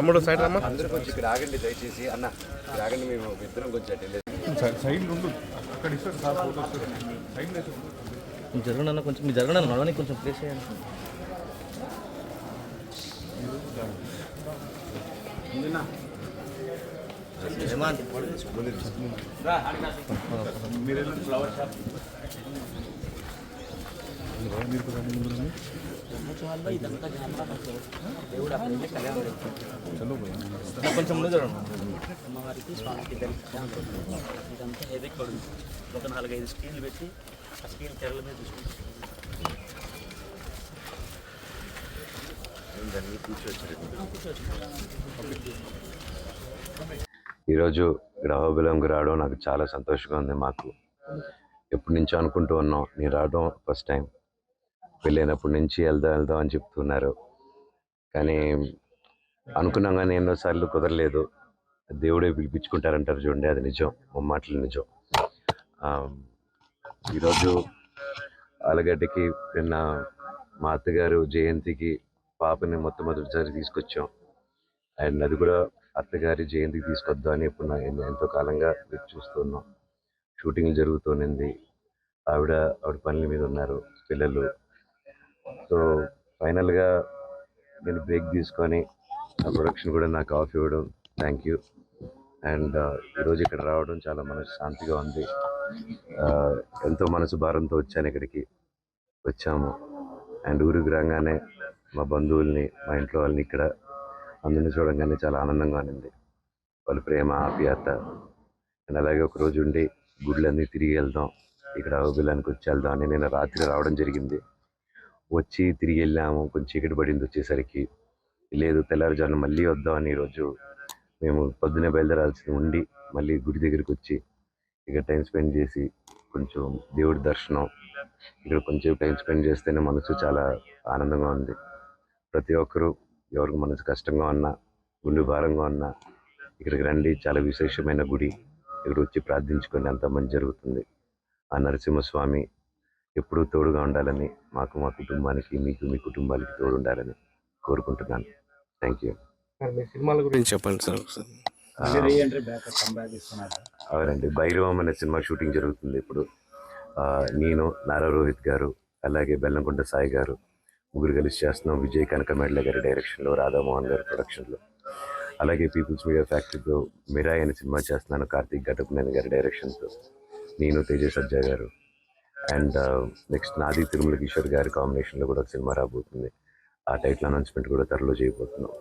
తమ్ముడు సైడ్ రమ్మా. అందరూ కొంచెం ఇక్కడ ఆగండి దయచేసి. అన్న ఇక్కడ ఆగండి, మేము ఇద్దరం కొంచెం సైడ్ ఉండు. అక్కడ ఇస్తారు సార్ ఫోటోస్ సైడ్ జరగనన్నా కొంచెం మీరు జరగనన్నా నడవడానికి కొంచెం ప్లేస్ చేయండి. ఫ్లవర్ షాప్ కొంచెం ముందు చూడండి. అమ్మవారికి స్వామికి దర్శనం ఇదంతా హెవీ పడుతుంది. ఒక 4-5 స్టీల్ పెట్టి ఆ స్టీల్ తెరల మీద చూసుకుంటాం. ఈరోజు ఇక్కడ అహోబిలంకి రావడం నాకు చాలా సంతోషంగా ఉంది. మాకు ఎప్పటి నుంచో అనుకుంటూ ఉన్నాం, నేను రావడం ఫస్ట్ టైం. వెళ్ళినప్పటి నుంచి వెళ్దాం అని చెప్తున్నారు, కానీ అనుకున్నాం కానీ ఎన్నోసార్లు కుదరలేదు. దేవుడే పిలిపించుకుంటారంటారు చూడండి, అది నిజం, మాటలు నిజం. ఈరోజు ఆలగడ్డకి నిన్న మా అత్తగారు జయంతికి పాపని మొట్టమొదటిసారి తీసుకొచ్చాం. అండ్ అది కూడా అత్తగారి జయంతికి తీసుకొద్దాం అని ఇప్పుడు ఎంతో కాలంగా చూస్తున్నాం. షూటింగ్ జరుగుతుంది, ఆవిడ పనుల మీద ఉన్నారు, పిల్లలు. సో ఫైనల్గా నేను బ్రేక్ తీసుకొని ఆ ప్రొడక్షన్ కూడా నాకు ఆఫ్ ఇవ్వడం థ్యాంక్ యూ. అండ్ ఈరోజు ఇక్కడ రావడం చాలా మనశ్శాంతిగా ఉంది. ఎంతో మనసు భారంతో వచ్చాము. అండ్ ఊరికి రాగానే మా బంధువుల్ని, మా ఇంట్లో వాళ్ళని, ఇక్కడ అందరిని చూడంగానే చాలా ఆనందంగా ఉంది. వాళ్ళ ప్రేమ, ఆప్యాయత. అండ్ అలాగే ఒకరోజు ఉండి గుళ్ళన్నీ తిరిగి వెళ్దాం, ఇక్కడ అహోబిలానికి వచ్చి వెళ్దాం అని నేను రాత్రి రావడం జరిగింది. వచ్చి తిరిగి వెళ్ళాము, కొంచెం చీకటి పడింది వచ్చేసరికి. లేదు తెల్లారుజామున మళ్ళీ వద్దామని ఈరోజు మేము పొద్దున్నే బయలుదేరాల్సి ఉండి మళ్ళీ గుడి దగ్గరికి వచ్చి ఇక్కడ టైం స్పెండ్ చేసి కొంచెం దేవుడి దర్శనం, ఇక్కడ కొంచెం టైం స్పెండ్ చేస్తేనే మనసు చాలా ఆనందంగా ఉంది. ప్రతి ఒక్కరూ ఎవరికి మనసు కష్టంగా ఉన్నా, గుండె భారంగా ఉన్నా ఇక్కడికి రండి. చాలా విశేషమైన గుడి, ఇక్కడ వచ్చి ప్రార్థించుకొని అంత మంచి జరుగుతుంది. ఆ నరసింహస్వామి ఎప్పుడూ తోడుగా ఉండాలని, మాకు, మా కుటుంబానికి, మీకు, మీ కుటుంబాలకి తోడు ఉండాలని కోరుకుంటున్నాను. Thank you. సినిమాల గురించి చెప్పండి సార్. అవునండి, భైరవం అనే సినిమా షూటింగ్ జరుగుతుంది ఇప్పుడు. నేను, నారా రోహిత్ గారు, అలాగే బెల్లంకొండ సాయి గారు ముగ్గురు కలిసి చేస్తున్నాం. విజయ్ కనకమేడల గారి డైరెక్షన్లో, రాధామోహన్ గారి ప్రొడక్షన్లో. అలాగే పీపుల్స్ మీడియా ఫ్యాక్టరీతో మిరాయ్ అనే సినిమా చేస్తున్నాను, కార్తీక్ ఘటప్నేని గారి డైరెక్షన్తో. నేను, తేజ సజ్జా గారు. అండ్ నెక్స్ట్ నాది తిరుమల కిషోర్ గారి కాంబినేషన్లో కూడా ఒక సినిమా రాబోతుంది. ఆ టైటిల్ అనౌన్స్మెంట్ కూడా త్వరలో చేయబోతున్నాం.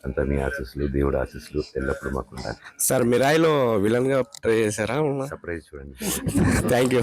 అంతా మీ ఆశీస్సులు, దేవుడి ఆశీస్సులు ఎల్లప్పుడూ మాకు ఉండాలి. సార్ మిరాయిలో విలన్గా ట్రై చేశారా? సర్ప్రైజ్ చూడండి. Thank you.